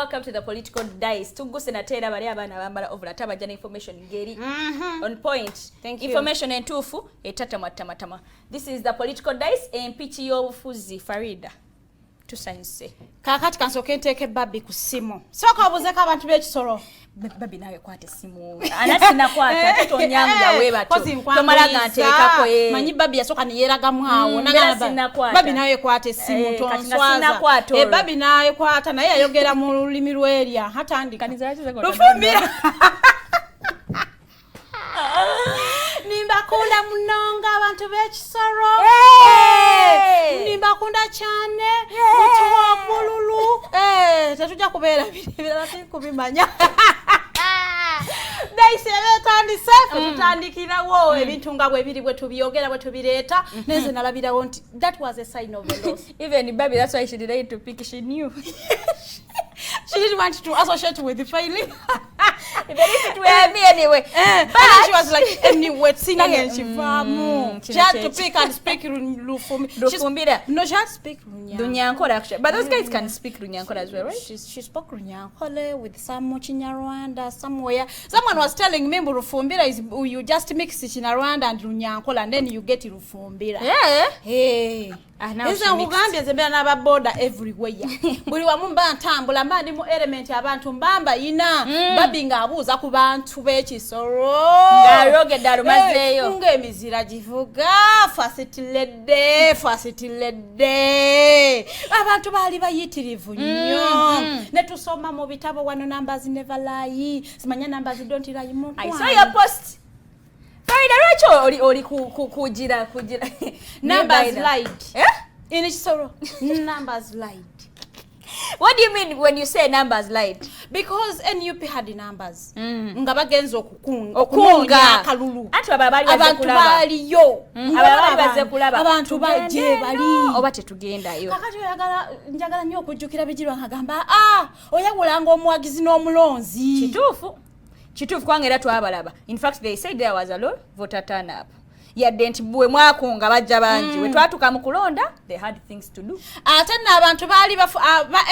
welcome to the political dice. Tuguse na tera bali abana bambala ovula tabajja information ngeri. On point. Thank you. Information entuufu etata matama. This is the political dice empiki y'obufuzi Farida. Tusanyuse. Kakati kansoke nteke babi ku simu. Soka obuzeka abantu b'ekisolo. Babi nawe kwate simu. Anasina kwata tato nyamya weba to. Tomalaga nteekako manyi babi yasoka ni yeraga mwawo nagana babi nawe kwate simu tonswaza. Babi nawe kwata naye ayogera mu lulimi lwerya hatandika. Lufumbira. Nimbakunda munonga abantu b'ekisolo. Nimbakunda cyane mutuwa mululu. Tetujja kubeera birala kubimanya. Daisy betandise tutandikirawo ebintu nga bwe biri bwe tubiyogera bwe tubireeta neze nalabirawo nti that was a sign of a loss. Even baby, that's why she didn't to pick, she knew. She didn't want to associate with the failing. Even if it were me anyway. But she was like, anyway, sing again. She had to pick and speak Lufumbira. No, she had to speak Runyankole actually. But those guys can speak Runyankole as well, right? She spoke Runyankole with some Chinyarwanda somewhere. Someone was telling me Lufumbira is you just mix Chinyarwanda and Runyankole and then you get Lufumbira. Yeah. Hey. Eza Uganda zembera n'ababoda everywhere. Buli wamu ntambula mandi mu element abantu mbamba ina babi ngaabuuza ku bantu b'ekisolo. Ngayogedde alumazeeyo. Ng'emizira givuga fasitilede. Abantu baali bayitirivu nnyo. Ne tusoma mu bitabo wano numbers never lie. Simanya numbers don't lie mu. I saw your post. Farida Racho oli kujira. Numbers lied. In Kisolo, numbers lied. What do you mean when you say numbers lied? Because NUP had the numbers. Ngabagenzo okunga kalulu. Ati babali abantu baliyo. Ababali baze kulaba. Abantu baje bali. Oba tetugenda yo. Kakati njagala nnyo okujjukira bijirwa nkagamba oyagulanga omuwagizi n'omulonzi. Kituufu kwange era twabalaba. In fact, they said there was a low voter turn up. Yadde nti bwe mwakunga bajja bangi. We twatuka mu kulonda, they had things to do. Ate n'abantu baali ba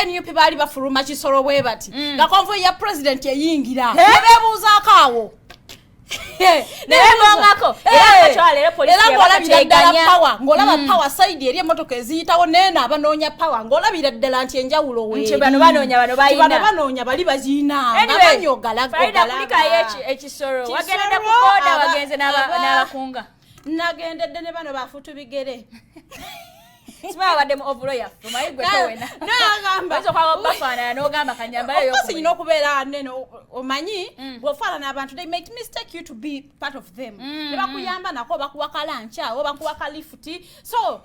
NUP baali bafuluma Kisolo bwe bati. Nga konvoyi ya president yayingira. Ne beebuuzaako awo. Nebongako. Era batwala era police yabateganya power. Ngolaba power side eri emotoka eziyitawo nena abanoonya power. Ngolabira ddala nti enjawulo we. Nti bano banoonya bano bayina. Bano banoonya bali baziina. Abanyogala Farida kulika Ekisolo. Wagenda ku boda wagenze n'abakunga. Nagendedde ne bano bafutu bigere. Sima wadde mu ovulo yaffe mayigwe towena. N'agamba. Ozo kwa bafaana n'ogamba kanyamba yo. Okosi nyina okubeera neno omanyi bw'ofaanana abantu they make mistake you to be part of them. Ne bakuyamba nako bakuwaka lancha oba bakuwaka lifuti. So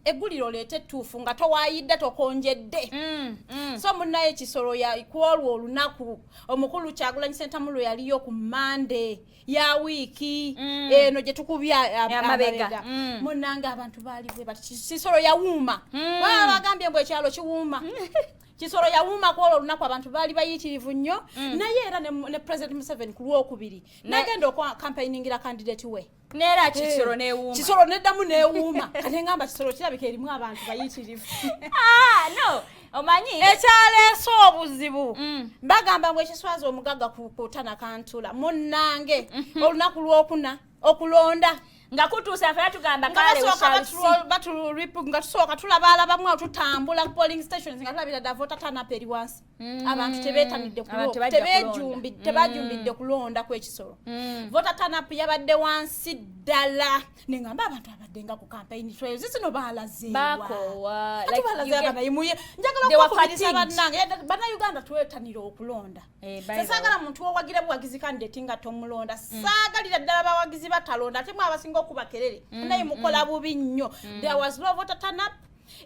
eguliro leete ettuufu nga towaayidde tokonjedde. So munnaye Kisolo ya kwolwo olunaku omukulu Kyagulanyi Ssentamulo yaliyo ku Monday ya wiki eno gye tukubya amabega. Munnange abantu baali bwe bati Kisolo yawuuma. Bagambye mbwe ekyalo kiwuuma. Kisolo yawuuma kwolwo olunaku abantu baali bayitirivu nnyo. Naye era ne President Museveni ku Lwokubiri nagenda campaigningira candidate we. Nera Kisolo neewuuma. Kisolo neddamu neewuuma. Kati ngamba Kisolo kirabika erimu abantu bayitirivu. No. Omanyi ekyaleese obuzibu bagamba mbwe ekiswaza Omuggaga kutana kantula munnange olunaku lwokuna okulonda nga kutuusa fera tugamba kale nga tusooka tulabalabamu tutambula ku polling stations nga tulabira da voter turn up eri wansi abantu tebeetanidde tebajumbidde kulonda kw'Ekisolo voter turn up yabadde wansi ddala nengamba abantu abadde nga ku campaign trail zisino baalazeewa njagala okukubiriza bannange bannayuganda twetanira okulonda saagala muntu owagira buwagizi candidate nga tomulonda saagalira ddala bawagizi batalonda ate mwe abasinga okuba kerere naye mukola bubi nnyo. There was no voter turn up.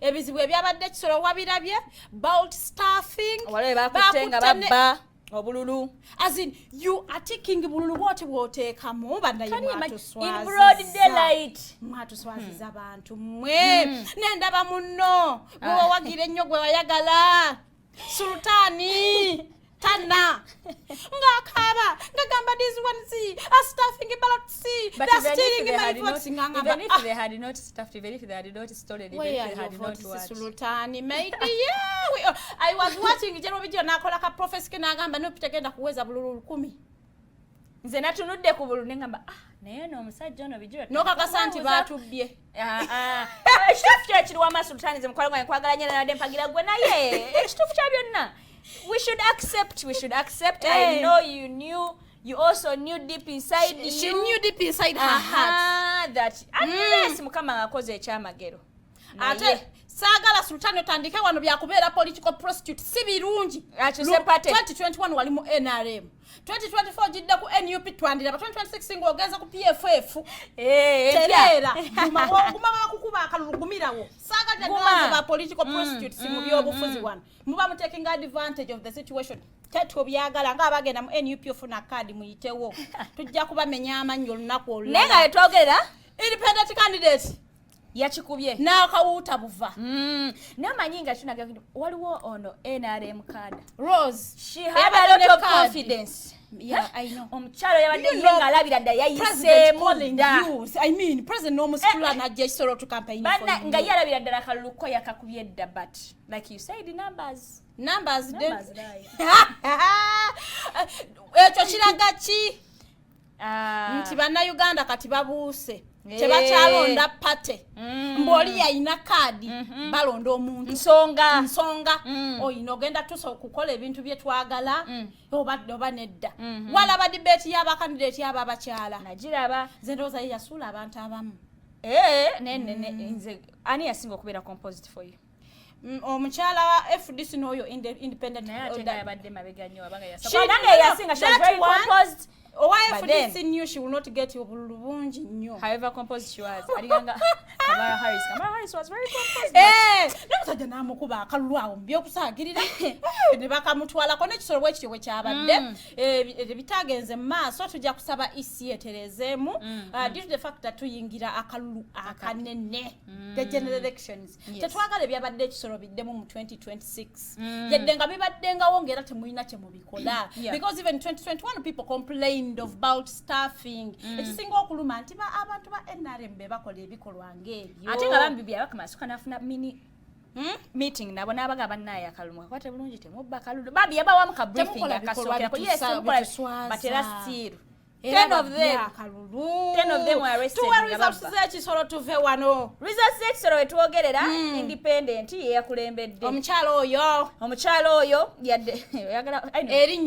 Ebizibu ebyabadde Kisolo wabirabye bold staffing wale bakutenga babba obululu as in you are taking bululu woteeka mu bandaye mwatuswazi in broad daylight mwatuswaziza abantu mwe nendaba munno gwe wagira ennyo gwe wayagala sultani tana ngakaba ngagamba these ones are stuffing ballot see they're stealing my votes even if they had not stuffed, even if they had not stolen, even if they had not what Sultani made I was watching general video nakola ka professor kenagamba no pitegenda kuweza bululu 10 nze natunudde ku bululu ngamba naye no omusajja ono bijira nokakasa nti batubye ekituufu kyekiriwa Sultani ze mukwala gwange kwagala nnyo nadde mpagira gwe naye ekituufu kya byonna we should accept I know you also knew deep inside she knew deep inside her heart that unless mukama akoze ekyamagero ate sagala Sultani otandike wano byakubeera political prostitute si birungi 2021 wali mu NRM 2024 jidda ku NUP twandira 2026 ngogeza ku PFF terera guma bakukuba akalugumirawo sagala ndanze ba political prostitute si mu byobufuzi wano muba mu taking advantage of the situation tetu byagala nga abagenda mu NUP ofuna card muyitewo tujja kubamenya amanyo olunaku olulala nenga yetogerera independent candidate yachikubye nakawuta buva namanyinga tunaga waliwo ono NRM card Rose she had a lot of confidence I know omukyalo yabadde nga alabira dda yayiseemu I mean president no muskula na Kisolo to campaign for you nga yalabira ddala kaluluko yakakubye dda but like you said numbers ekyo kiraga ki nti Bannayuganda kati babuuse tebakyalonda pate mboli yayina kaadi balonda omuntu nsonga oyina ogenda tuso okukola ebintu bye twagala oba nedda walaba debate y'abakandidate y'aba abakyala nagiraba nze ndowooza ye yasuula abantu abamu nze ani yasinga okubeera composite for you omukyala wa FDC n'oyo independent yabadde mabega nnyo abanga yasinga she was very composed. Why FDC knew she will not get your bulungi nnyo. However composed she was. Aliganga Kamala Harris was very composed. Namusajja namukuba akalwawo mbyokusagirira. Ne bakamutwala ko n'ekisolo bwekityo bwe kyabadde. Ebitagenze maaso tujja kusaba EC eterezeemu. Due to the fact that tuyingira akalulu akanene. The general elections. Tetwagala byabadde ekisolo biddemu mu 2026. Yedde nga bibaddenga wongera temuyina kye mubikola. Because even 2021 people complained of about staffing ekisinga okuluma nti abantu ba NRM be bakola ebikolwa ng'ebyo ate nga bambi byabakamasuka nafuna mini meeting nabo nabaga bannaye akalumwa kwate bulungi temubba kalulu bambi yabawamu ka briefing akasookera ko yes batera still 10 of them were arrested. Tuwa results z'ekisolo tuve wano. Results z'ekisolo wetwogerera independent yeyakulembedde. Omukyalo oyo yadde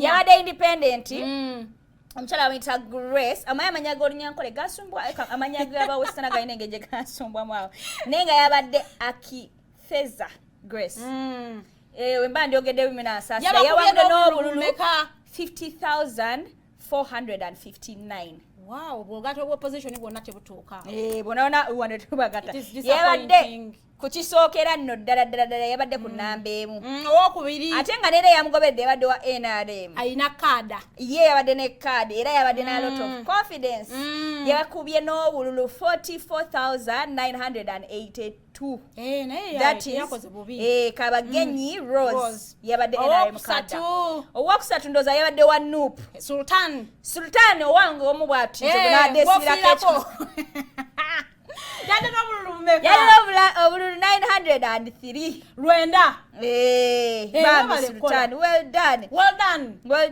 yabadde independent. Omukyala amuyita Grace amanya g'olunyankole gasumbwa amanya g'aba western galina engeri gye gasumbwamu awo naye nga yabadde Akifeza Grace wemba ndyogedde bimi n'asaasa yawangudde n'obululu 50,459. Wow, bwogata obw'opposition bwonna tebutuuka. Bwonna wane tubagata yabadde ku kisookera nno ddala yabadde ku nnamba emu owokubiri ate nga nere yamugobedde yabadde wa NRM ayina kaada ye yabadde ne kaadi era yabadde na lot of confidence yakubye n'obululu 44,982 that is Kabagenyi Rose yabadde NRM kaada owokusatu ndoza yabadde wa NUP Sultan owange omu bw'ati nadesirako Yadde obululu 903 Rwenda Mama Sultan well done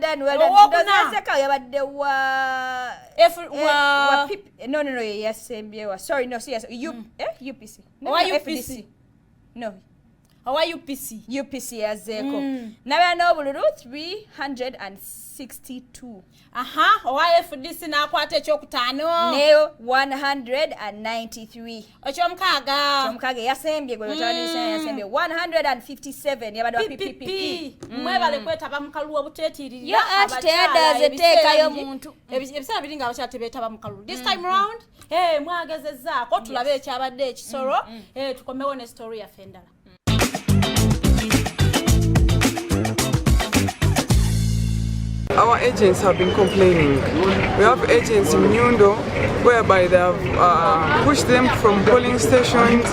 Ndozazeka yabadde wa no yasembyewa sorry no yes UPC FDC no UPC yazeeko nabya n'obululu 362 owa FDC n'akwata ekyokutaano neyo 193 ekyomukaaga yasembye gwe yasembye 157 yabadde wa PPP mwebale kwetaba mu kalulu obuteetiirira yo anti teyadaze teekayo muntu ebiseera biri nga abakyala tebeetaba mu kalulu this time round mwagezezzaako tulabe ekyabadde ekisolo tukomewo ne story yaffe endala our agents have been complaining. We have agents in Nyundo whereby they have pushed them from polling stations.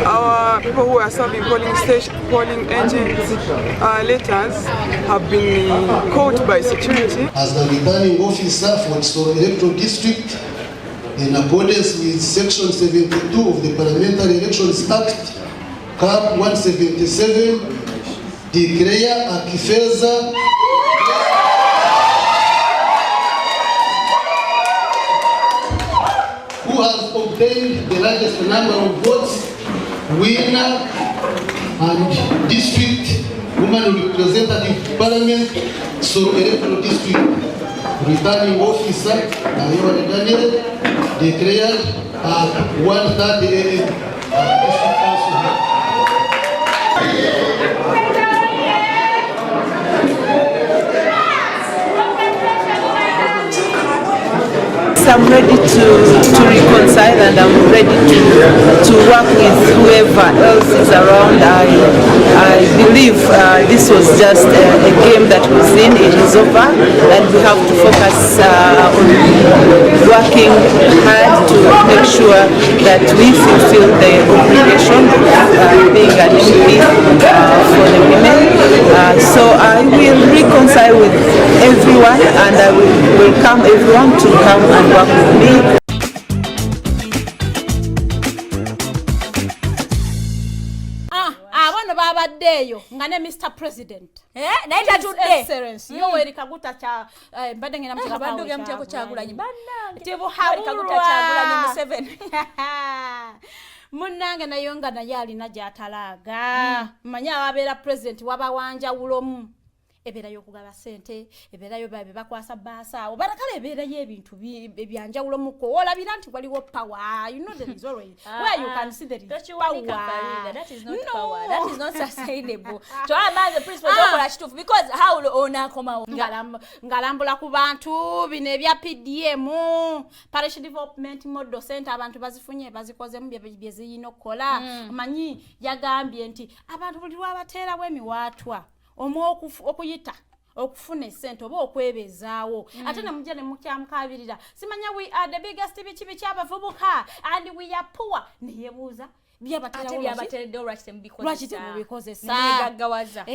Our people who are serving polling agents letters have been caught by security. As the returning officer for Kisolo Electoral District, in accordance with Section 72 of the Parliamentary Elections Act, Cap 177, declare Akifeza who has obtained the largest number of votes, winner and district woman representative parliament, Kisolo Electoral District. Returning officer, Eyavuma Daniel, declared at 1:30 a.m. District Council. I'm ready to reconcile, and I'm ready to work with whoever else is around. I believe this was just a game that was in. It is over, and we have to focus on working hard to make sure that we fulfill the obligation of being an MP for the women. So I will reconcile with everyone, and I will welcome everyone to come and work with me. Ngane Mr. President. Naita tudde. Excellence. Yoweri Kaguta cha mbadde ngena mutaka bandu ge mutako kyagulanyi banna. Tibu Kaguta kyagulanyi Museveni. Munnange nayo nga naye alina gy'atalaaga. Manya abeera president wabawanjawulomu. Ebeerayo okugaba ssente, ebeerayo bakwasa baasaawo, barakala ebeerayo ebintu ebyanjawulo muko. Olabira nti waliwo power. You know there is always where you can see there is power. That is not power. That is not sustainable. So I'm the principal okola kitufu because how onaakomawo. Ngalambula ku bantu bino ebya PDM, Parish Development Model Center, abantu bazifunye bazikozemu bye ziyina okukola. Manyi yagambye nti abantu buli lwabateerawo emiwaatwa okuyita okufuna essente oba okwebezaawo ate ne mujja ne mukyamukabirira simanya we are the biggest bikibi ky'abavubuka and we are poor neyebuuza byabateredde lwaki temubikozesa negaggawaza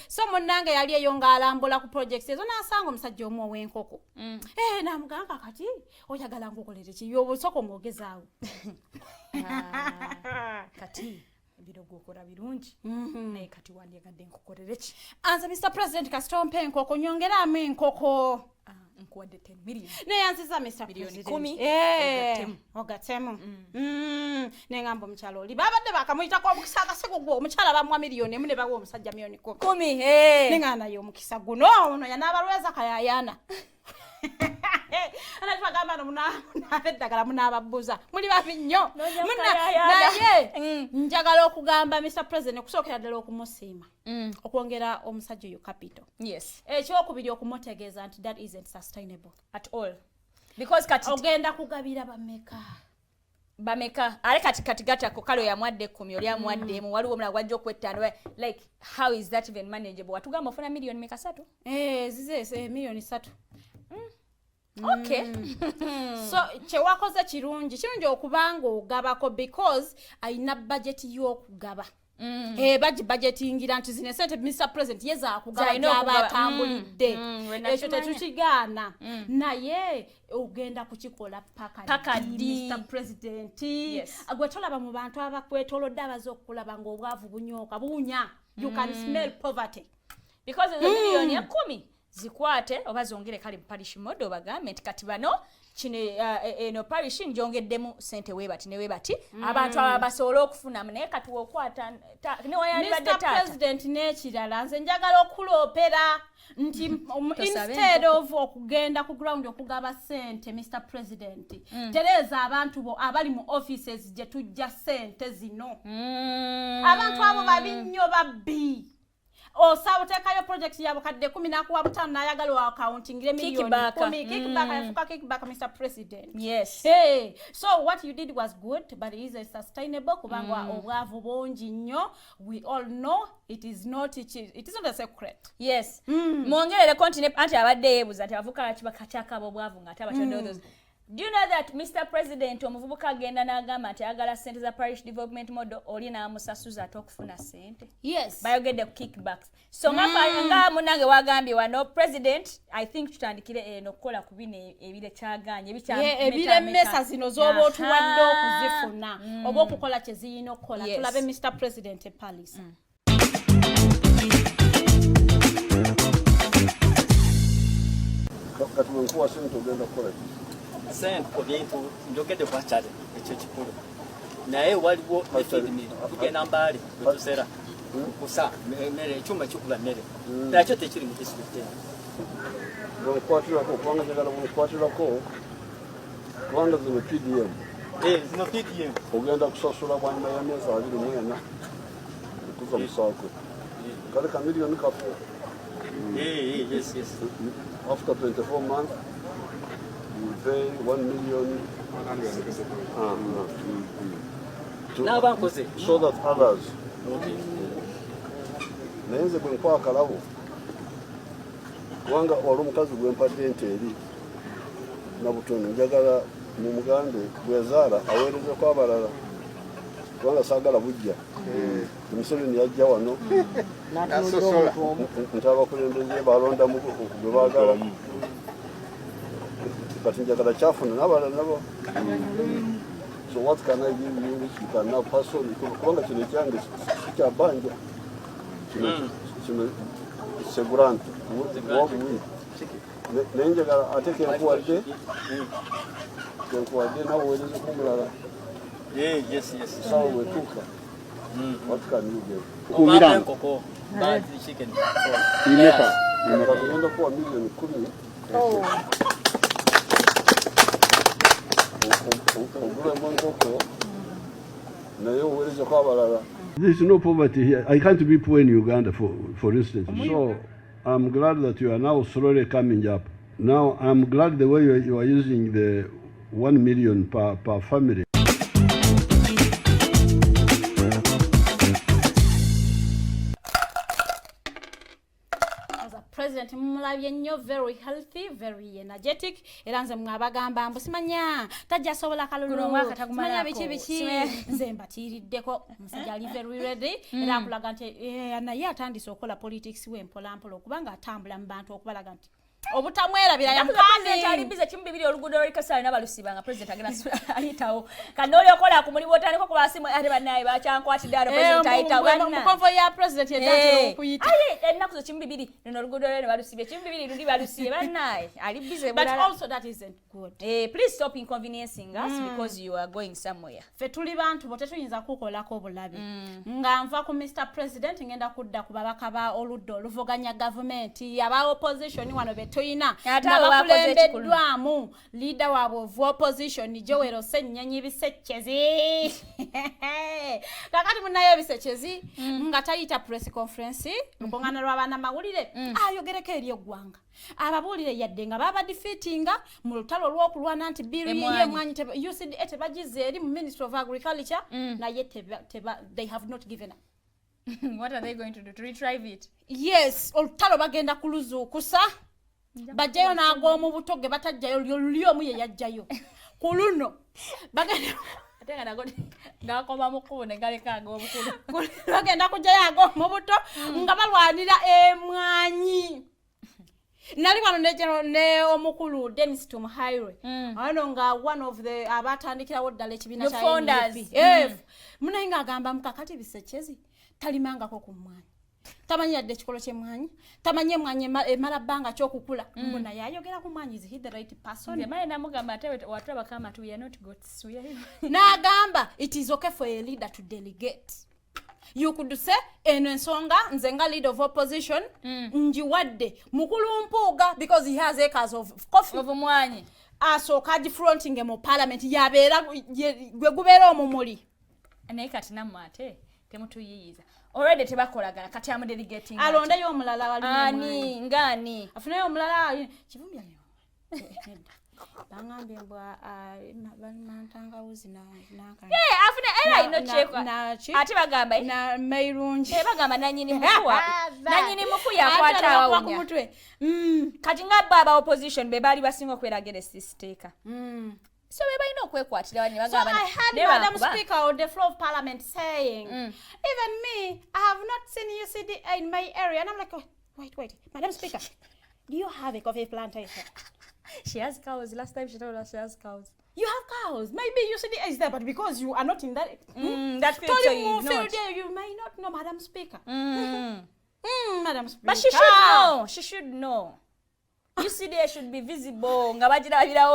so munnange yali eyo ng'alambula ku projects ezo n'asanga omusajja omu ow'enkoko n'amugamba kati oyagala nkukolere ki y'obusoko mwogezaawo kati birogo okora birungi naye kati wandyagadde nkukolere ki anza Mr. President kasitompe enkoko nyongeramu enkoko nkuwadde 10 million neyanziza Mr. President 10 ogatemu nengamba omukyalo oli babadde bakamuyitako omukisa akaseko gwo omukyala bamuwa miliyoni emu ne bawa omusajja miliyoni 10 nengana yo omukisa guno ono yanaabalweza kayayana anatwa gamba munabeddagala munababbuza muli babi nnyo naye njagala okugamba Mr. President okusookera ddala okumusiima okwongera omusajja oyo capital ekyokubiri okumutegeeza nti that isn't sustainable at all because kati ogenda kugabira bameka ale kati gatako kalo yamwadde 10 oli amwaddemu waliwo omulala gwajja okwettaano like how is that even manageable watugamba ofuna miliyoni meka 3 zize miliyoni 3 Okay. So kyewakoze kirungi okubanga ogabako because ayina budget y'okugaba budgetingira nti zine sente Mr. President yeza akugaba abatambulidde ekyo tetukigaana naye ogenda kukikola paka Mr. President gwe tolaba mu bantu abakwetolodde abaze okulaba ng'obwavu bunyoka buunya you can smell poverty because the million ya 10 zikwate oba zongere kale parish model bagambe nti kati bano kine eno parish njongeddemu sente webati ne webati abantu abasobola okufuna naye kati okwata ne wayandibadde tata Mr. President n'ekirala nze njagala okuloopera nti instead of okugenda ku ground okugaba sente Mr. President tereza abantu bo abali mu offices gye tujja sente zino abantu abo babi nnyo babbi osabotekayo project yabo kadde 10 nakuwa butano nayagala wa accounting million 10 kickback afuka kickback Mr. President. Yes. Hey, so what you did was good, but it is sustainable kubanga obwavu bonji nnyo. We all know it is not a secret. Yes. Mwongerere continue anti abadde yebuza ati avuka kibaka kyakabo obwavu nga tabatadde those. Do you know that Mr. President omuvubuka agenda n'agamba nti agala sente za parish development model oli n'amusasuza atokufuna sente? Yes. Bayogedde kickbacks. So nga munange wagambye wano President I think tutandikire nokukola ku bine ebire kyaganye ebire mesa zino zoba otuwadde okuzifuna oba okukola kye ziyina okukola tulabe Mr. President Palace. Kati wenkuwa sente ogenda kukola sente ebintu njogedde kwakyali ekyo kikulu naye waliwo efilimi tugenda mbaali wetusera kusa mmere ekyuma kikuba mmere nakyo tekiri mu disitulikiti wenkwatirako kubanga njagala wenkwatirako kubanga zino PDM zino PDM ogenda kusasula bwanyuma y'emyezi 24 okuza mu saako kale ka miliyoni kafu yes after 24 months you pay 1 million so that others nayenze bwe nkwakalabo kubanga wali omukazi gwempadde ente eri nabutono njagala mu mugande bwezaala aweerezeko abalala kubanga saagala bujja Museveni yajja wano nti abakulembeze balondamu gwe baagala kati njagala kyafuna n'abalala nabo. So what can I give you which you can now pass on? Kubanga kino ekyange sikyabanja kino segurante wobuwi naye njagala ate kenkuwadde nawe weereze kumulala sawa bwetuuka. What can you get? Tugenda kuwa milioni 10 ogulemu enkoko naye oweerezeko abalala. There's no poverty here. I can't be poor in Uganda, for instance. So I'm glad that you are now slowly coming up. Now I'm glad the way you are using the 1 million per family. President mulabye nnyo very healthy, very energetic. Era nze mwabagamba mbu simanya tajja sobola kalulu simanya biki nze mbatiiriddeko musajja ali very ready. Era akulaga nti naye atandise okukola politics we mpola mpola okubanga atambula mu bantu okubalaga nti obutamwerabira yamukazi ali bize kimu bibiri oluguudo lw'ekasala n'abalusibanga president agenda alitawo kanoli okola ku mulimu otandika kuba simu ate bannaye bakyankwatidde alo president ayita mu konvo ya president yeddatera okuyita ennaku zo kimu bibiri luno oluguudo lwe ne balusibye kimu bibiri lundi balusibye bannaye ali bize but also that isn't good. Please stop inconveniencing us because you are going somewhere. Fe tuli bantu bo tetuyinza kukolako obulabe nga nva ku Mr. President ngenda kudda ku babaka ba oluddo oluvuganya government aba opposition wano toyina nabakulembeddwamu leader waabwe of opposition Joel Senyanyi Bisekyezi kakati munaye Bisekyezi nga tayita press conference lukongana lw'abaana mawulire ayogereko eri eggwanga ababuulire yadde nga baba defeatinga mu lutalo lw'okulwana nti biri y'emwanyi UCDA tebagize eri mu Ministry of Agriculture naye they have not given up. What are they going to do to retrieve it? Yes, olutalo bagenda kuluzuukusa bajjayo n'ag'omu buto ge batajjayo lyo omu ye yajjayo ku luno bagenda ngakoma mukulu ne galeka ag'obukulu bagenda kujjayo ag'omu buto nga balwanira emwanyi. Nali wano ne omukulu Dennis Tumuhaire ano nga one of the abatandikirawo ddala ekibiina kya NUP munaye ng'agamba mukakati Bisekyezi talimangako ku mmwanyi tamanyi yadde ekikolo ky'emmwanyi tamanyi emmwanyi emala bbanga ky'okukula mbu naye ayogera ku mmwanyi is he the right person. Maye namugamba ate watulabako amatu we are not goats. N'agamba it is okay for a leader to delegate. You could say eno ensonga nze nga leader of opposition njiwadde mukulu mpuuga because he has acres of coffee of mmwanyi asooka agifronting mu parliament yabeera gwe gubeera omumuli naye kati nammwe ate temutuyiyiza already tebakolagala kati amu delegating alondeyo omulala wali ani ngani afuneyo omulala kivumbi ali bangambye mbwa mantanga uzi na afune era ino cheko ati bagamba na meirunji bagamba nanyini mufu yakwata awunya kati nga baba opposition bebali basinga kweragere sisteka so bebalina okwekwatira wani bagamba so I had Madam Speaker on the floor of Parliament saying even me I have not seen UCD in my area and I'm like wait Madam Speaker do you have a coffee plantation? She has cows. Last time she told us she has cows. You have cows. Maybe UCD is there, but because you are not in that that field, so you may not know, Madam Speaker. Madam Speaker. But she should know. She should know. UCD should be visible.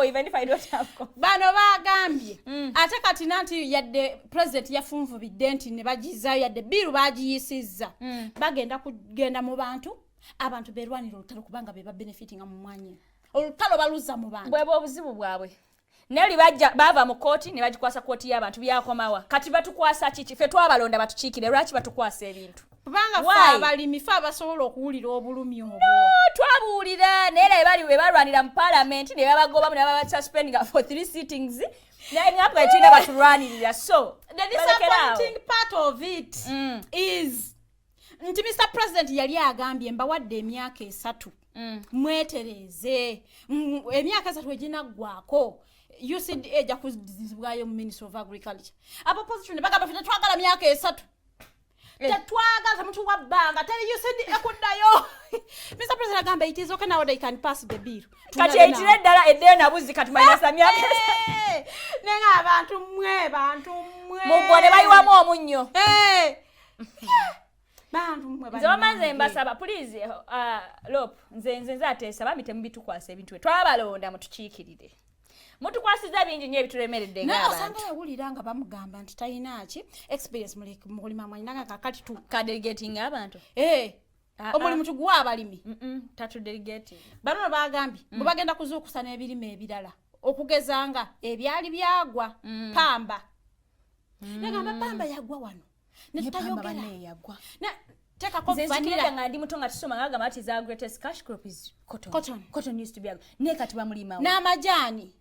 Even if I don't have cows. Bano bagambye. Ate kati nanti yadde president yafunvu bidenti ne bagizayo yadde biru bagiyisizza. Bagenda kugenda mu bantu. Abantu berwanira olutalo kubanga beba benefiting mu mwanya. Olutalo baluza mu bantu. Bwebo obuzibu bwabwe. Neli bava mu kooti ne bagikwasa kooti y'abantu byakomawa. Kati batukwasa kiki fe twabalonda batukiikire lwaki batukwasa ebintu. Kubanga fa abalimi fa basobola okuwulira obulumi obwo. Twabuulira naye bali we balwanira mu parliament ne babagoba ne babasuspending for 3 sittings. Naye ngapwa etina batulwanirira so. The disappointing part of it is nti Mr. President yali agambye mbawadde emyaka 3 mwetereze emyaka 3 eginaggwako UCD eja kuzibwayo mu Ministry of Agriculture opposition bagamba fite twagala myaka 3 tetwagala muntu wabbanga tell UCD ekuddayo Mr. President agamba it is okay now they can pass the bill kati eitire ddala eddeyo nabuzi kati mayinasa myaka nenga abantu mwe mugone bayiwamu omunnyo Zomanze mbasaba please Lop nze atesa bamite mubitukwasa ebintu twabalonda mutukiikirire mutukwasiza bingi nnyo ebitulemeredde ng'abantu osanga yawuliranga bamugamba nti talina ki experience mu kulima mwanyinanga kakati tu kadelegating abantu omulimu tuguwa abalimi tatu delegating bano bagambye bwe bagenda kuzuukusa n'ebirime ebirala okugezanga ebyali byagwa pamba negamba pamba yagwa wano netayogera yagwa teka ko vanilla nga ndi mutonga tisoma ngaga mati za greatest cash crop is cotton used to be ne kati bamulima na majani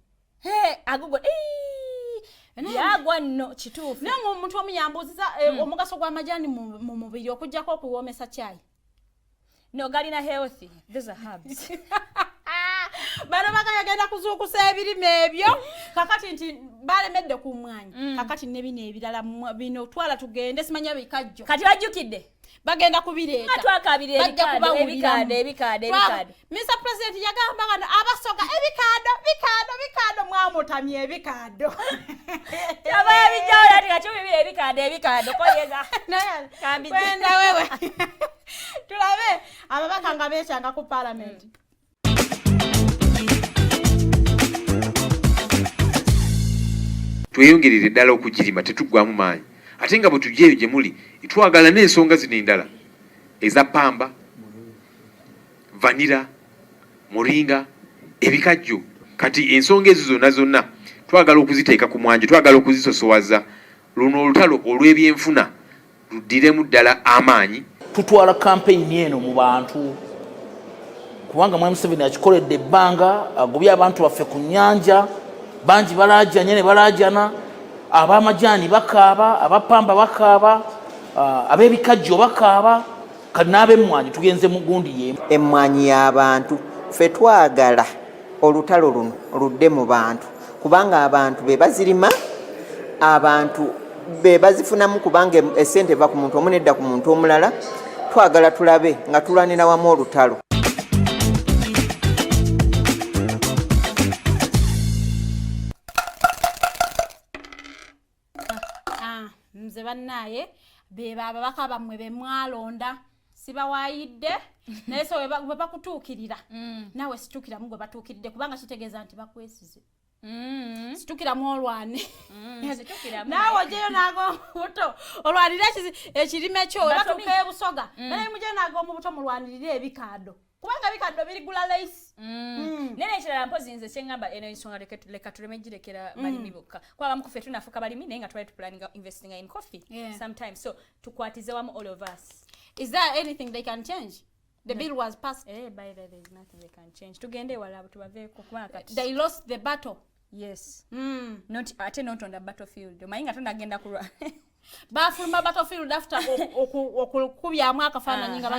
agogo yagwa no kituufu nango omuntu omuyambuziza omugaso gwa majani mu mubiri okujjako okuwomesa chai no galina healthy these are herbs bano bagenda kuzuukusa ebirime ebyo kakati nti balemedde ku mwanya kakati ne bino ebirala bino twala tugende simanya bikajjo kati bajjukidde bagenda kubireeta atwakabire ebikade Mr. President yagamba bano abasoga ebikado mwamutamye ebikado yabaya bijjawo ati kati bibire ebikado koyeza kambi kwenda wewe tulabe ababaka nga bekyanga ku parliament tweyongerere ddala okugirima tetuggwamu maanyi ate nga bwe tujjeeyo gye muli twagala n'ensonga zino endala eza pamba vanira muringa ebikajjo kati ensonga ezo zonna twagala okuziteeka ku mwanje twagala okuzisosowaza luno olutalo olw'ebyenfuna luddiremu ddala amaanyi tutwala campaign eno mu bantu kubanga mwami Museveni akikoledde ebbanga agobye abantu baffe ku nnyanja bangi balajanya ne balajana abamajani bakaaba abapamba bakaaba abebikajjo bakaaba kali n'ab'emmwanyi tugenze mu gundi yemu emmwanyi y'abantu ffe twagala olutalo luno ludde mu bantu kubanga abantu be bazirima abantu be bazifunamu kubanga essente eva ku muntu omu nedda ku muntu omulala twagala tulabe nga tulwanira wamu olutalo nze bannaye beba ababaka bamwe bemwalonda sibawaayidde naye so bwe bakutuukirira nawe situkiramu gwe batuukiridde kubanga kitegeeza nti bakwesize situkiramu olwane naawe ojeyo naago mubuto olwanirire ekirime kyo batuuka ebusoga naye mujeyo naago mubuto mulwanirire ebikado kubanga ebikado birigula leisi nene kirala mpozi nze kyengamba eno ensonga leka tulemejjirekera balimi bokka kwaba mukufe tunafuka balimi naye nga twali planning investing in coffee sometimes so tukwatize wamu all of us. Is there anything they can change? The bill was passed. By the there's nothing they can change. Tugende wala tubaveko kubanga they lost the battle. Yes. Not on the battlefield. Mainga tunagenda kulwa. Bafuluma battlefield after okubyamu akafaananyi nga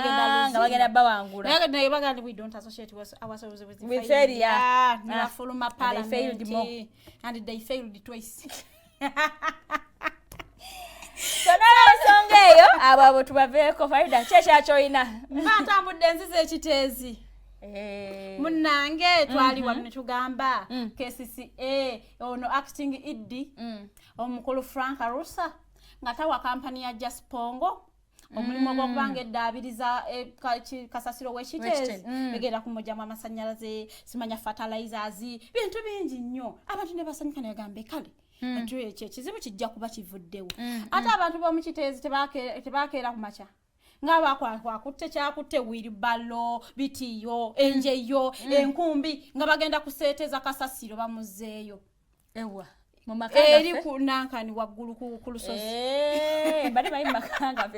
bagenda bawangula. We don't associate ourselves with failure. Bafuluma parliament and they failed twice. Songeyo abo tubaveko Fraida chesha choina. Mbantambudde enzize ekiteezi. Munange twali wano netugamba KCCA ono acting ED omukulu Frank Arusa ngatawa kampani ya Jaspongo omulimo gw'okubanga eddaabiriza kasasiro w'ekiteezi begenda kumujjamu amasanyalaze simanya fertilizers bintu bingi nnyo abantu ne basanyuka ne bagamba kale atu ekyo ekizibu kijja kuba kivuddewo ate abantu b'omu kiteezi tebakeera ku makya ngaba kwakutte kyakutte wheelbarrow bitiyo enjeyo enkumbi nga bagenda kuseeteza kasasiro bamuzeeyo ewa eri kunankani waggulu ku lusozi bali makanga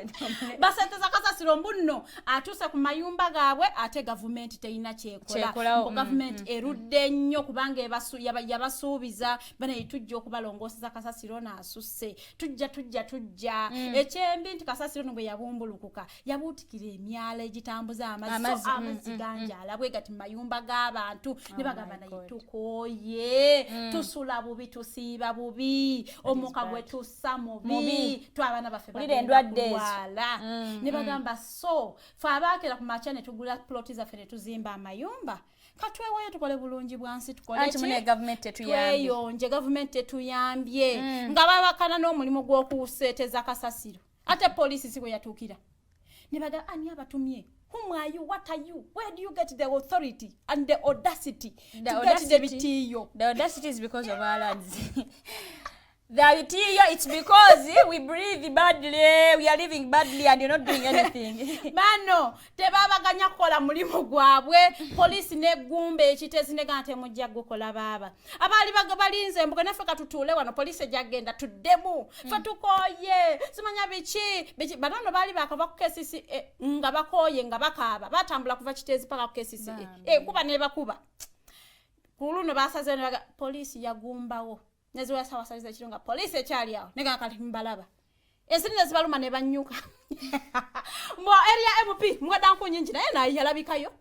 baseeteza kasasiro mbunno atuuse ku mayumba gaabwe ate gavumenti teyina kyekola gavumenti erudde nnyo kubanga yabasuubiza banaye tujja okubalongooseza kasasiro n'asusse tujja ekyembi nti kasasiro nobwe yabumbulukuka yabuutikira emyala egitambuza amazzi ganjala bwe gati mayumba g'abantu ne bagamba naye tukooye tusula bubi tusiiba bubi omuka gwe tussa mubi twabana baffe endwaddeala ne bagamba so fe abaakera ku makya ne tugula ploti zaffe ne tuzimba amayumba katweweyo tukole bulungi bwansi tweyonje gavumenti etuyambye nga babakana n'omulimu gw'okuseeteza kasasiro ate polisi si bwe yatuukira ne bagamba ani abatumye. Whom are you? What are you? Where do you get the authority and the audacity to get the bitiyo? The audacity is because of our lands. The bitiyo, it's because we breathe badly, we are living badly and you're not doing anything. Mano, tebabaganya kukola mulimu gwabwe, police ne gumbe ekitezi ne gante mujja gukola baba. Abali bagabalinze embuga naffe katutuule wano police jagenda tuddemu. Fatukoye, simanya bichi banono bali bakava ku KCCA nga bakoye nga bakaaba. Batambula kuva kitezi paka ku KCCA. Kuba ne bakuba. Kuluno basaze ne police yagumbawo. Nezo ya sawa saliza chirunga police ekyali awo nega kati mbalaba esine zibaluma ne banyuka mo area MP mwadanko nyingi naye nayi yalabikayo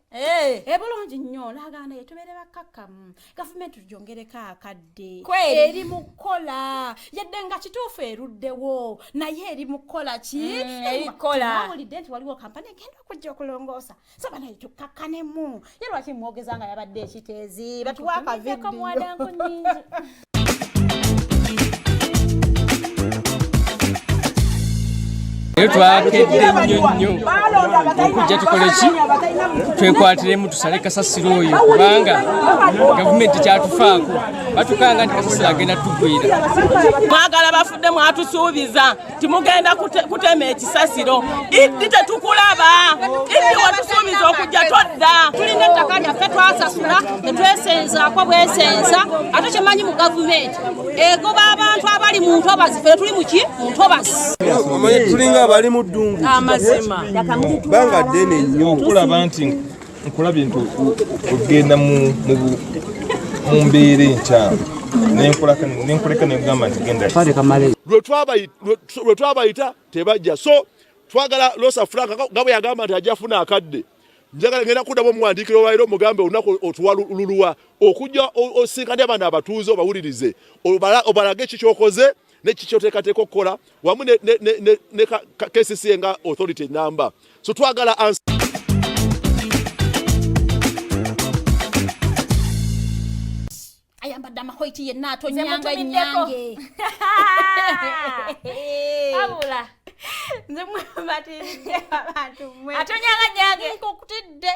bulungi nnyo lagana yetubere bakaka government tujongereko akadde eri mukola yaddenga kituufu eruddewo naye eri mukola ki erikola holiday waliwo kampani egenda okujja okulongoosa saba naye tukakkanemu ye lwaki mwogezanga yabadde ekiteezi batuwaaka video mwadanko nyingi twakedde nnyo okujja tukole ki twekwatiremu tusale kasasiro oyo kubanga gavumenti kyatufaako batukanga nti kasasiro agenda tugwira mwagala bafudde mwatusuubiza timugenda kutema ekisasiro iddi tetukulaba iddi watusuubiza okujja todda tulina ettaka lyaffe twasasula netwesenzaako bwesenza ate kyemanyi mu gavumenti egoba abantu abali mu ntobazi ffe tuli muki mu ntobazi tulinga bali mu ddungu amazima banga ddene nnyo okulaba nti nkulabye nti ogenda mu mbeera enkyamu nenkuleka negamba nti genda lwe twabayita tebajja so twagala Losa Frank nga bwe yagamba nti ajja funa akadde njagala ngenda kuddamu omuwandiikiro olwaliro omugambe olunaku otuwaluluwa okujja osinkane abaana abatuuze obawulirize obalage ekikyokoze nekikyoteekateeka okukola wamu ne KCCA nga authority number so twagala ayambadde amahoiti yenna atonyanga nyange abula nze mwebatiridde abantu mwe atonyanga nyange nkokutidde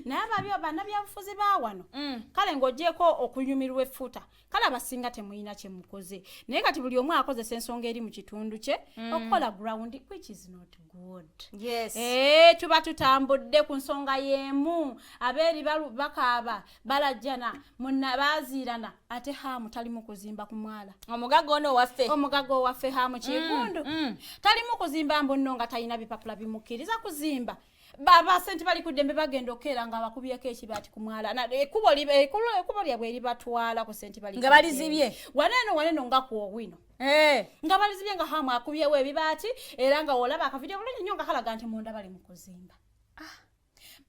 N'ababyo bannabyabufuzi ba wano kale ng'ogyeko okunyumirwa effuta kale abasinga temulina kye mukoze naye kati buli omu akozesa ensonga eri mu kitundu kye okukola ground which is not good. Tuba tutambudde ku nsonga y'emu abeeri bakaaba balajjana munna baaziirana ate haamu talimu kuzimba ku mwala. Omugagga owaffe haamu Kigundu talimu kuzimba mbonno nga talina bipapula bimukkiriza kuzimba. Baba sente bali ku ddembe bagenda okera nga bakubyeko ekibaati ku mwala ekkubo lyabwe eribatwala ku sente bali nga balizibye waneno nga ku owino nga balizibye nga haamu akubyewo ebibaati era nga olaba akavidiyo bulungi nnyo nga kalaga nti munda bali mu kuzimba.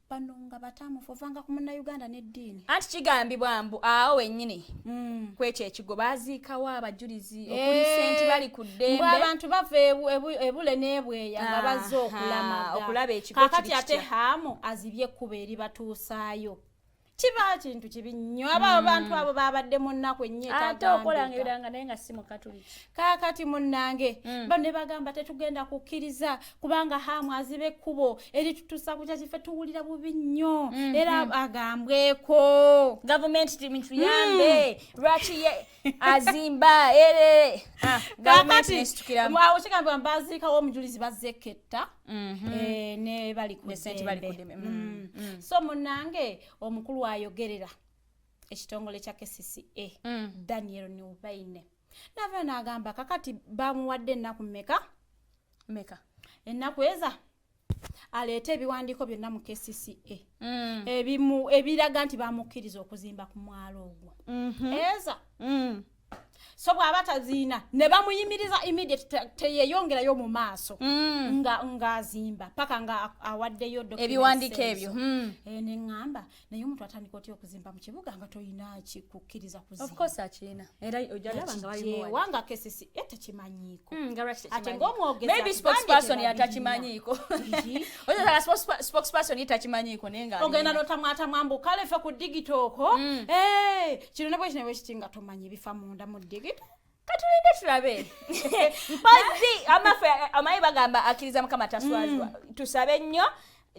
Bano nga bataamufu ovanga ku Munnayuganda n'eddiini. Anti kigambibwa mbu awo wennyini kwekyo ekigo baaziikawo abajulizi okuli sente bali ku ddembe. Abantu bava ebule n'ebweya nga bazze okulaba ekigo kakati ate haamu azibye ekkubo eri batuusaayo. Kiba kintu kibi nnyo abantu abo babadde mu nnaku ennyeta ate okolanga ebiranga naye nga si Mukatuliki. Kaakati munnange bano bagamba tetugenda kukkiriza kubanga haamu azibe ekkubo eritutuusa ku kyakiffe tuwulira bubi nnyo era agambweko gavumenti timutuyambe lwaki azimba kakati awo kigambibwa mbaziikawo omujulizi bazzeketta ne bali ku ddembe. So munnange omukulu ayogerera ekitongole kya KCCA Daniel Nubaine nava n'agamba kakati bamuwadde ennaku meka ennaku eza aleeta ebiwandiiko byonna mu KCCA ebiraga nti bamukkiriza okuzimba ku mwalo ogwo eza so bw'aba taziina ne bamuyimiriza immediate teyeyongerayo mu maaso nga azimba paka nga awaddeyo ebiwandiiko ebyo ne ŋŋamba naye omuntu atandika otya okuzimba mu kibuga nga toyina kikukkiriza kuzimba. Of course akina era ojalaba nga balimuwa wanga kesisi tekimanyiiko ate ng'omwogeza maybe spokesperson yatakimanyiiko oyo spokesperson yatakimanyiiko nenga ogenda notamwatamwambu kale fe ku digitooko kino ne bwe kiti nga tomanyi bifa munda mu digito katulinde tulabe mpazi amayi bagamba akkiriza Mukama taswazwa tusabe nnyo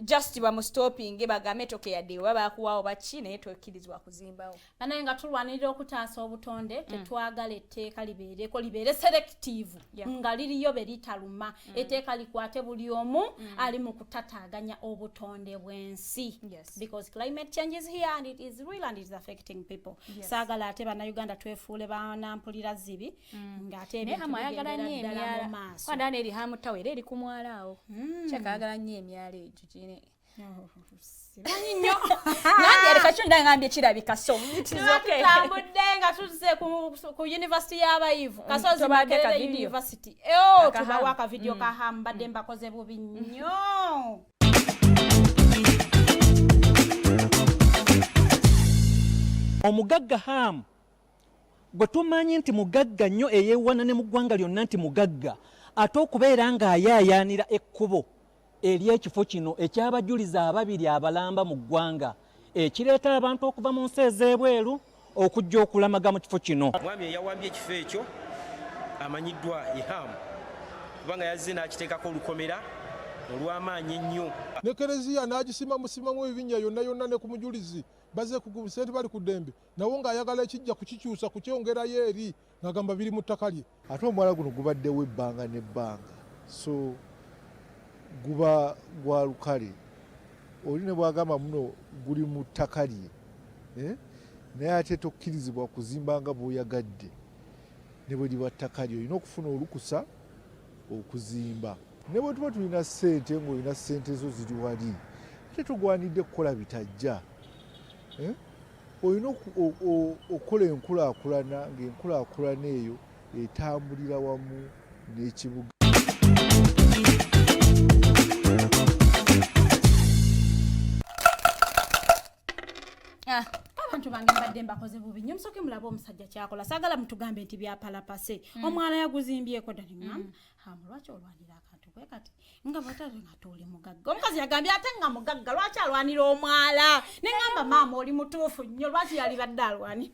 just bamustopinge bagambe toke yadde babakuwawo baki naye tokkirizibwa kuzimbawo naye nga tulwanirira okutaasa obutonde tetwagala etteeka libeere selective nga liriyo beritaluma etteeka likwate buli omu ali mu kutataaganya obutonde bw'ensi because climate change is here and it is real and it is affecting people. Saagala ate bannayuganda twefuule banampulira zibi ng'ate ebintu ayagala nnyo emyala wandana eri hamutawo era eri ku mwala awo kyakayagala nnyo emyala egyo nangambye kirabika so tutambudde nga tuzze ku University y'Abayivu Kasozi Makerere University tubawa akavidiyo kahamu badde mbakoze bubi nnyo. Omuggaga hamu gwe tumanyi nti mugagga nnyo eyeewana ne mu ggwanga lyonna nti mugagga ate okubeera ng'ayaayaanira ekkubo ery'ekifo kino ekyabajuliza ababiri abalamba mu ggwanga ekireeta abantu okuva mu nsi ez'ebweru okujja okulamaga mu kifo kino. Mwami eyawambye ekifo ekyo amanyiddwa Ihamu kubanga yazze n'akiteekako olukomera olw'amaanyi ennyo. Ne Kereziya n'agisima musimamu ebinnya yonna ne ku mujulizi baze kugubisente bali ku ddembe nawo ng'ayagala ekijja kukikyusa kukyongerayo eri ng'agamba biri mu ttaka lye. Ate omuwala guno gubaddewo ebbanga n'ebbanga so guba gwa lukale oli ne bwagamba muno guli mu ttaka lye naye ate tokkirizibwa kuzimba nga bw'oyagadde ne bwe liba ttaka lye olina okufuna olukusa okuzimba. Ne bwe tuba tulina ssente ng'olina ssente zo ziri wali ate tugwanidde kukola bitajja olina okukola enkulaakulana ng'enkulaakulana eyo etambulira wamu n'ekibuga. abantu bange mbadde mbakoze bubi nnyo musooke mulaba omusajja kyakola saagala mutugambe nti byapalapase omwana yaguzimbyeko ddala ngamba lwaki olwanira akantu bwe kati nga batale nga tuli mugagga omukazi yagambye ate nga mugagga lwaki alwanira omwala ne ngamba maama oli mutuufu nnyo lwaki yali badde alwanira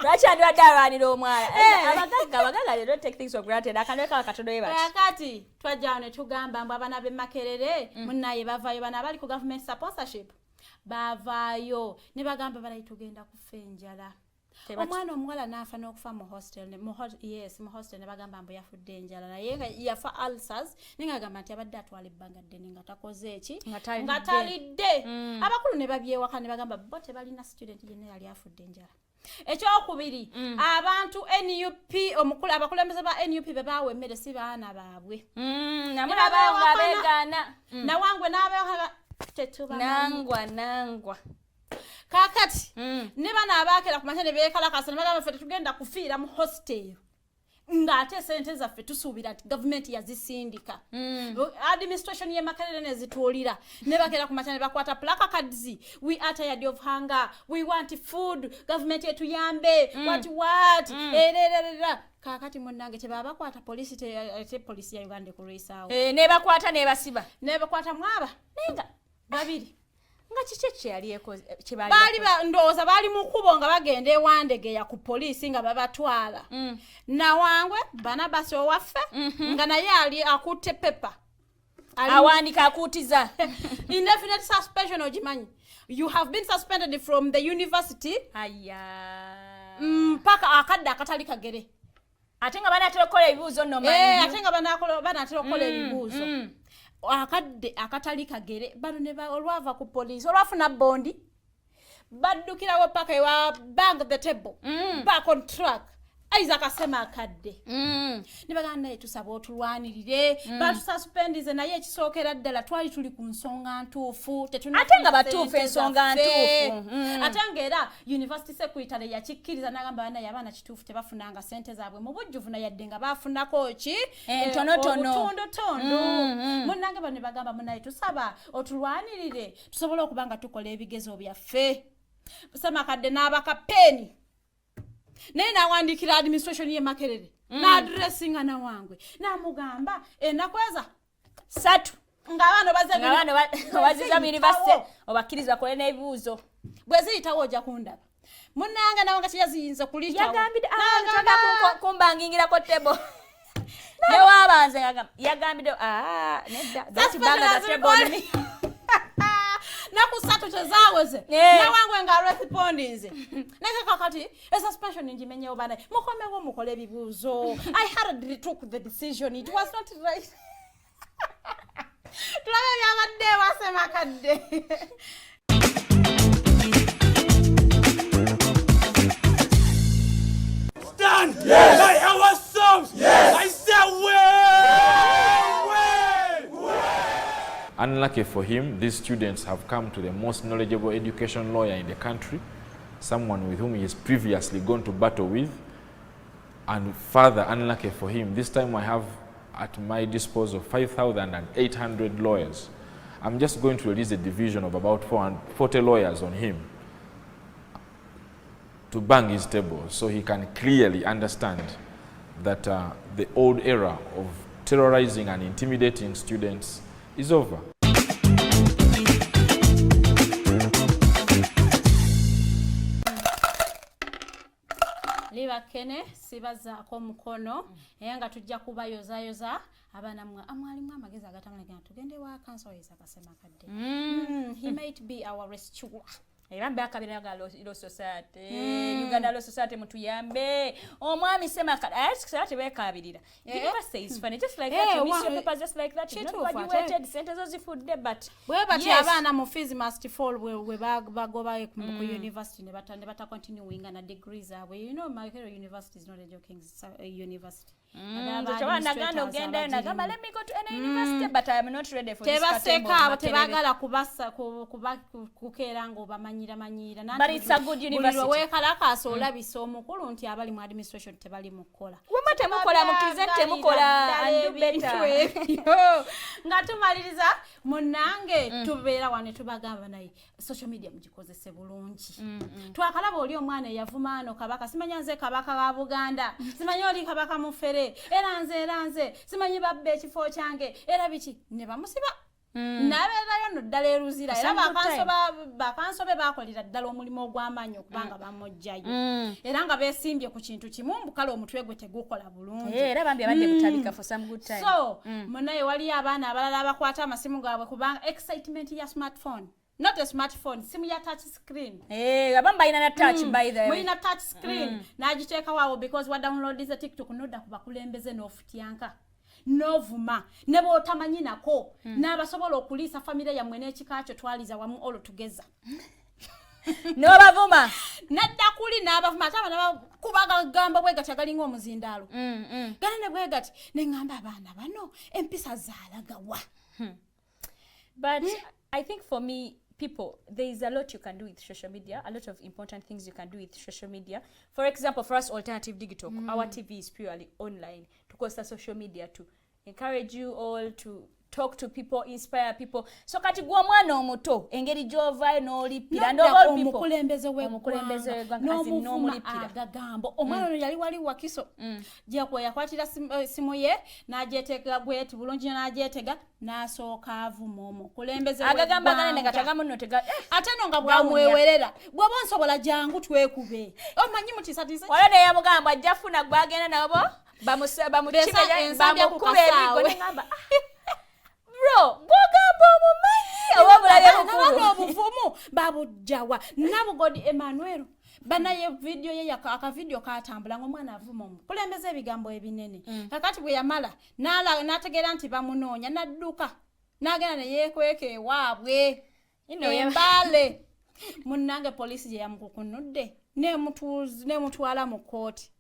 lwaki andibadde alwanira omwala abagagga they don't take things for granted akantu kaba katono we bati kati twajjawo ne tugamba mbu abaana b'e Makerere munnaye bavaayo bana abali ku government sponsorship bavaayo ne bagamba balayi tugenda kufa enjala omwana omuwala n'afa n'okufa mu hostel mu hostel ne bagamba mbu yafudde enjala naye yafa ulcers naye ng'agamba nti abadde atwala ebbanga ddene nga takoze eki nga talidde abakulu ne babyewaka ne bagamba bo tebalina student yenna yali afudde enjala ekyokubiri abantu NUP omukulu abakulembeze ba NUP be baawa emmere si baana baabwe nawangwe n'abeewa nangwa kakati ne bana abaakera ku matene beekalakasa ne bagamba ffe tugenda kufiira mu hostel ng'ate sente zaffe tusuubira nti gavumenti yazisindika administration ye Makerere ne zituulira ne bakera ku matene bakwata plaka cards we are tired of hunger we want food government etuyambe what ererera kakati munnange tebaba kwata polisi te polisi ya Uganda kulwisawo ne bakwata ne basiba ne bakwata mwaba nenga babiri nga kicheche yali ekoze kibali bali ndooza bali mu kubo nga bagenda ewandege ya ku polisi nga babatwala nawangwe bana baso waffe nga naye ali akutte pepa awandika akutiza indefinite suspension ojimanyi you have been suspended from the university mpaka akadde akatali kagere ate nga banatera okukola ebibuuzo nno manyi ate nga banatera okukola ebibuuzo akadde akatali kagere bano ne olwava ku polisi olwafuna bondi baddukirawo paka ewa bang the table back on track Isaac asema akadde ne baganda naye tusaba otulwanirire batususpendize naye ekisookera ddala twali tuli ku nsonga ntuufu ate nga batuufu ensonga ntuufu ate ng'era university secretary yakikkiriza n'agamba banaye abaana kituufu tebafunanga sente zaabwe mu bujjuvu na yadde nga baafunako ki obutondotondo munnange bano ne bagamba munaye tusaba otulwanirire tusobole okuba nga tukola ebigezo byaffe busema akadde n'abakapeeni naye nawandikira administration ye Makerere n'addressinga nawangwe n'amugamba enakweza 3 ng'abaana baziza mu university obakkiriza kole n'ebibuuzo bwe ziyitawo ojja kundaba munnange nawe nga kyeyaziyinza kulitawo yagambide kumbangingirako tebo ne waabanze yagambide nedda dotibanga za tebo nini nakusatu kyezaweze nawangwe nga respondinze neke kakati suspension njimenyewo bana mukomewo mukole ebibuuzo I hardly took the decision it was not right tulabe byabadde wasema kadde Stand! Yes! Like our songs! Yes! I said Unlucky for him, these students have come to the most knowledgeable education lawyer in the country, someone with whom he has previously gone to battle with, and further unlucky for him, this time I have at my disposal 5,800 lawyers. I'm just going to release a division of about 40 lawyers on him to bang his table so he can clearly understand that the old era of terrorizing and intimidating students is over. Liba kene sibazaako mukono naye nga tujja kubayozayoza abaana amwalimu amagezi agatamulaga tugende wa kanso yesa kasema kadde he might be our rescuer. Era mbakabira ga Law Society Uganda Law Society mutuyambe omwami sema society bekabirira you never say it's funny just like that you miss your papers just like that you not graduated centers of food but we bati abana mu fees must fall we bagoba ku university ne bata continue winga na degrees abwe you know my university is not a joking university Let me go to any university, but I am not ready for this. Tebagala kubasa kukera ngo bamanyira. But it's a good university. Wekalakaso olabisa omukulu nti abali mu administration tebali mukola. Wema temukola mukizete mukola and better. Nga tumaliriza munange tubeera wane tubagamba naye social media mugikozese bulungi. Twakalaba oli omwana Eyavuma ano kabaka simanya nze kabaka wa Buganda. Simanya oli kabaka mufere. Era nze simanyi babbe ekifo kyange era biki ne bamusiba. Nabeerayo no ddala eruzira era bakansobe bakolera ddala omulimu ogw'amaanyi okubanga bamujjayo era nga beesimbye ku kintu kimu mbukala omutwe gwe tegukola bulungi era bambi abadde butabika for some good time. So munaye wali abaana abalala abakwata amasimu gaabwe kubanga excitement ya smartphone. Not a smartphone, simu ya touch screen. Abamba ina na touch by the way. Muina touch screen. Na ajiteka wao because wa download is a TikTok noda kubakulembeze n'ofutiyanka. Novuma nebo otamanyi nako n'abasobola okulisa familia ya mwene ekikaacho twaliza wamu all together. No bavuma nadda kuli n'abavuma ataba kubaga gamba bwe gatagalinga omuzindalo. Gana ne bwe gati ne ngamba abaana bano empisa zaalagawa. But I think for me, people, there is a lot you can do with social media, a lot of important things you can do with social media. For example, for us, Alternative Digital, our TV is purely online to cost social media to encourage you all to talk to people, inspire people. So kati gwa mwana omuto engeri jova no lipira ndo all people omukulembeze no mulipira gagambo omwana yali wali wakiso jako yakwatira simu ye najetega gweti bulungi najetega nasooka avuma omukulembeze agagamba gane ngatagamo notega ate no nga bwamwewerera bwabo nsobola jangu twekube omanyi mutisatize wala ne yamugamba ajafuna gwagenda nabo bamusaba mukibe bamukube bigo ngamba bro bogamba omumanyi awabula obuvumu babujawa nabugodi Emmanuel banaye video ye aka video katambula ng'omwana avuma omukulembeze ebigambo ebinene kakati bwe yamala nategera nti bamunoonya nadduka nagenda ne yekweke waabwe embale munnange polisi je yamukukunudde nemutwala mu kooti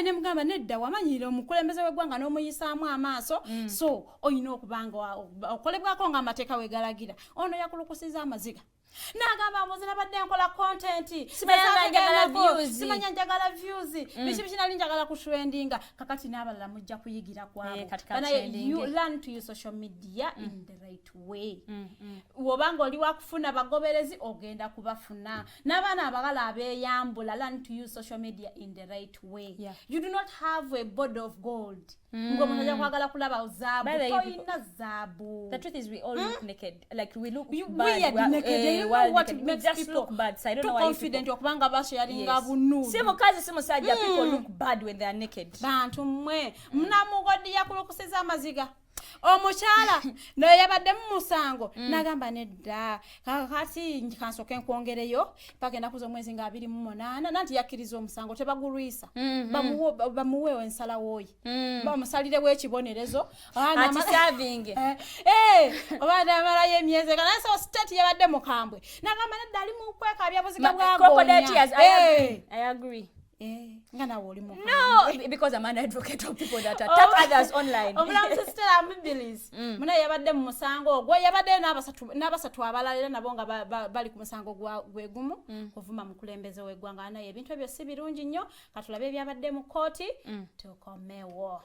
ne mugamba nedda wamanyira omukulembeze w'eggwanga n'omuyisaamu amaaso so oyina okubanga okolebwako nga amateeka wegalagira ono yakulukusiza amaziga nagamba muzina badde nkola content simanya njagala views bishi binali njagala kutrendinga kakati n'abalala mujja kuyigira kwabo you learn to use social media in the right way wobanga oli wakufuna bagoberezi ogenda kubafuna n'abaana abagala abeyambula learn to use social media in the right way you do not have a board of gold ngomuntu ajja kwagala kulaba zaabu toyina zaabu. The truth is we all look naked, like we look bad naked. You know what makes just people look bad, so I don't know why confident okubanga basharinga bunnu simu kazi simu sajja people look bad when they are naked. Bantu mwe mnamugodi yakulukusiza amaziga omukyala naye yabadde mu musango nagamba nedda kakati nkansoke nkwongereyo pagenda kuza omwezi nga 28 nanti yakkiriza omusango tebagulwisa bamuweewo ensala wooyi bamusalire bw'ekibonerezo ati serving obadde amalayo emyezi kana so state yabadde mukambwe nagamba nedda ali mu kwekabya buziga bwa crocodile tears. I agree. No, because I'm an advocate of people that attack others online. Sister Ambilis. Muna yabadde mu musango ogwo yabadde n'abasatu abalala nabo nga bali ku musango gwegumu kuvuma mukulembeze w'eggwanga naye ebintu ebyo si birungi nnyo katulabe ebyabadde mu kooti tukomewo.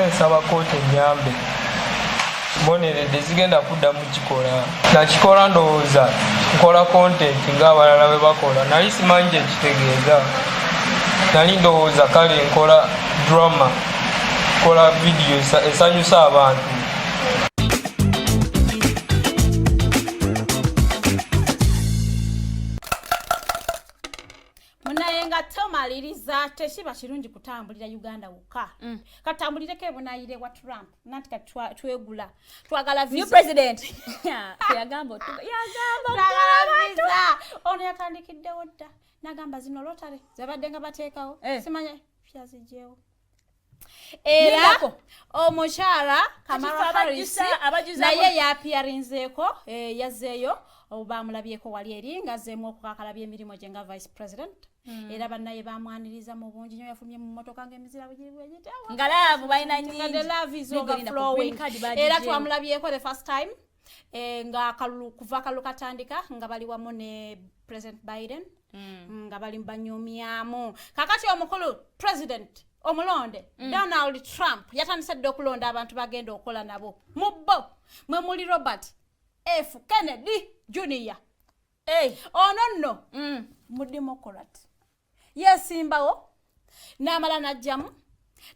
Nsaba kooti ennyambe boneredde zigenda kuddamu kikola nakikola ndowooza nkola content ng'abalala bwe bakola nali simanyi ekitegeeza nali ndowooza kale nkola drama nkola video esanyusa abantu. Tomaliriza teshiba kirungi kutambulira Uganda wokka katambulireko ebonayire wa Trump nanti twegula twagala visa new president yagamba ono yatandikiddewo dda nagamba zino lotare zabadde nga bateekawo simanya fyazijewo era omukyala Kamala Harris naye yapiarinzeeko yazeeyo bamulabyeko wali eri ngazzeemu okukakalabya emirimu gye nga vice president era bannaye bamwaniriza mu bungi nnyo yafulumye mu mmotoka ng'emizira bwegitewa nga laavu balina nyingi the love is overflowing era twamulabyeko the first time nga kuva akalulu katandika nga bali wamu ne President Biden nga bali mbanyumyamu kakati omukulu president omulonde Donald Trump yatandise dde okulonda abantu bagenda okukola nabo mubbo mwe muli Robert F. Kennedy Jr. ono nno mu Democrat yesimbawo n'amala n'ajjamu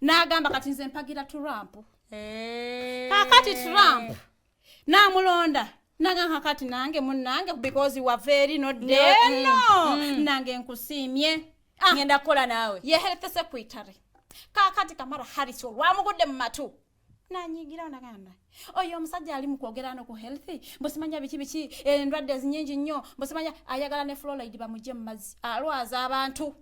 n'agamba kati nze mpagira Trump kakati Trump n'amulonda nanga kakati nange munnange because you are very not there nange nkusiimye ngenda kukola naawe ye health secretary kakati Kamala Harris olwamugudde mu matu nanyigira onaganda oyo omusajja ali mu kwogera no ku healthy mbusimanya biki endwadde zinyingi nnyo mbusimanya ayagala ne fluoride bamujje mu mazzi alwaza abantu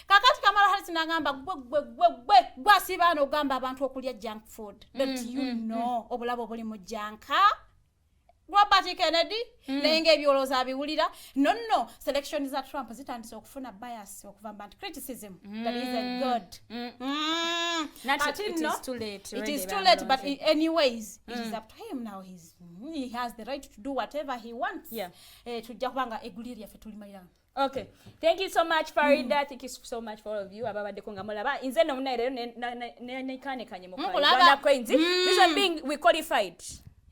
kakati Kamala Harris nagamba gwe asibaana ogamba abantu okulya junk food that you know obulabo buli mu janka Robert Kennedy nenga ebyoloza abiwulira no selection za Trump zitandise okufuna bias okuva mu criticism that is a good it is too late but anyways it is up to him now he has the right to do whatever he wants tujja kubanga eguliri yafe tulimalira. Okay, thank you so much Farida. Thank you so much for all of you ababadde ko nga mulaba inze no munayiro ne kanekanye mu Uganda Queens this one being we qualified.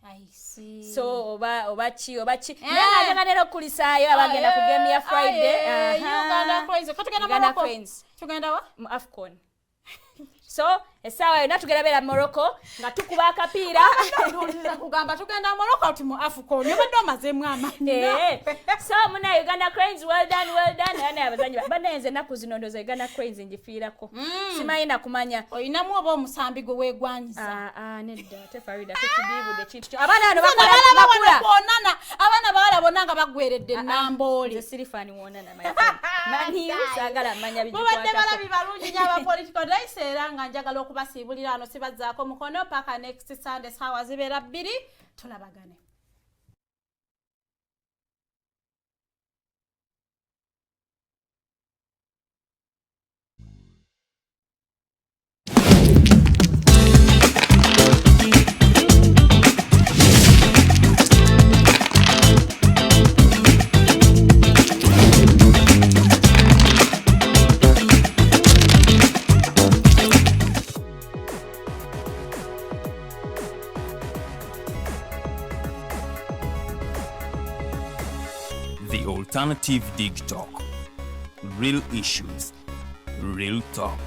I see. So obachi nenga nero kulisaayo abagenda ku game ya Friday Uganda Queens katugenda Morocco tugenda wa mu AFCON so esawa yona tugerabera Morocco nga tukuba akapiira ndulira kugamba tugenda Morocco ati mu AFCON yobadde omazemu amanyi so muna Uganda Cranes well done ana abazanyi banenze naku zinondoza Uganda Cranes njifiirako simayina kumanya oyinamu oba omusambi gwe weegwanyiza nedda te Farida tudibude kintu abana ano bakula bonana abana bawala bonanga bagweredde nambole ze sirifani wonana mani usagala manya bijikwata mubadde balabi balungi nyaba political race era nga njagala okubasiibulira ano sibazzaako mukono paka next Sunday sawa zibeera 2 tulabagane. The Alternative Dig Talk. Real issues, real talk.